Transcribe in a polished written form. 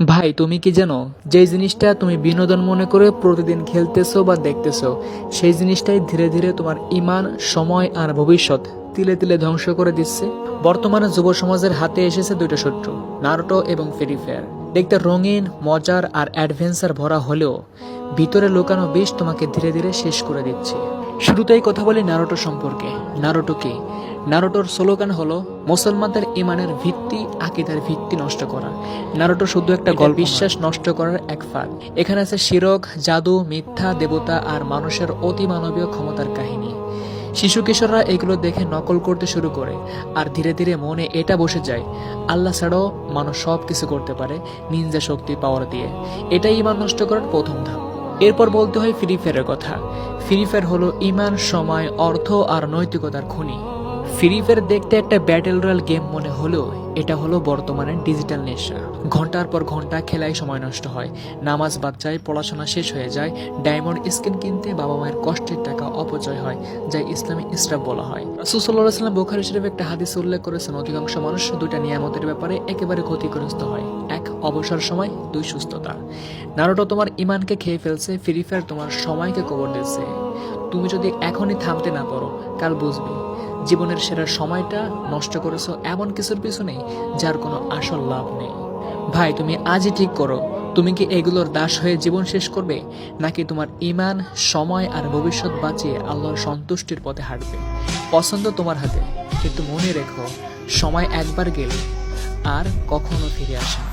ভাই তুমি কি জানো, যে জিনিসটা তুমি বিনোদন মনে করে প্রতিদিন খেলতেছো বা দেখতেছো, সেই জিনিসটাই ধীরে ধীরে তোমার ইমান, সময় আর ভবিষ্যৎ তিলে তিলে ধ্বংস করে দিচ্ছে। বর্তমানে যুব সমাজের হাতে এসেছে দুইটা শত্রু, নারুটো এবং ফ্রি ফায়ার। দেখতে রঙিন, মজার আর অ্যাডভেঞ্চার ভরা হলেও ভিতরে লুকানো বিষ তোমাকে ধীরে ধীরে শেষ করে দিচ্ছে। শুরুতেই কথা বলি নারুটো সম্পর্কে। নারুটো কি? নারুটোর স্লোগান হলো মুসলমানদের ইমানের ভিত্তি, আকীদার ভিত্তি নষ্ট করা। নারুটো শুধু একটা গল্প, বিশ্বাস নষ্ট করার এক ফাঁদ। এখানে আছে শিরক, জাদু, মিথ্যা, দেবতা আর মানুষের অতি মানবীয় ক্ষমতার কাহিনী। শিশু কিশোররা এগুলো দেখে নকল করতে শুরু করে, আর ধীরে ধীরে মনে এটা বসে যায় আল্লাহ ছাড়াও মানুষ সব কিছু করতে পারে নিনজা শক্তি পাওয়ার দিয়ে। এটাই ইমান নষ্ট করার প্রথম ধাপ। এরপর বলতে হয় ফ্রি ফায়ারের কথা। ফ্রি ফায়ার হলো ইমান, সময়, অর্থ আর নৈতিকতার খনি। ফ্রি ফায়ার দেখতে একটা ব্যাটেল রয়্যাল গেম মনে হলেও এটা হলো বর্তমানে ডিজিটাল নেশা। ঘন্টার পর ঘন্টা খেলায় সময় নষ্ট হয়, নামাজ বাদ যায়, পড়াশোনা শেষ হয়ে যায়, ডায়মন্ড স্কিন কিনতে বাবা মায়ের কষ্টের টাকা অপচয় হয়, যা ইসলামী ইসরাফ বলা হয়। রাসূল সাল্লাল্লাহু আলাইহি ওয়াসাল্লাম বুখারী শরীফে একটা হাদিসে উল্লেখ করেছেন, অধিকাংশ মানুষ দুইটা নিয়ামতের ব্যাপারে একেবারে ক্ষতিগ্রস্ত হয়, এক অবসর সময়, দুই সুস্থতা। নারুটো তোমার ইমানকে খেয়ে ফেলছে, ফ্রি ফায়ার তোমার সময়কে কবর দিচ্ছে। তুমি যদি এখনই থামতে না পারো, কাল বুঝবে জীবনের সেরা সময়টা নষ্ট করেছো এমন কিছুর পিছনে যার কোনো আসল লাভ নেই। ভাই তুমি আজই ঠিক করো, তুমি কি এগুলোর দাস হয়ে জীবন শেষ করবে, নাকি তোমার ইমান, সময় আর ভবিষ্যৎ বাঁচিয়ে আল্লাহর সন্তুষ্টির পথে হাঁটবে? পছন্দ তোমার হাতে, কিন্তু মনে রেখো, সময় একবার গেলে আর কখনো ফিরে আসে না।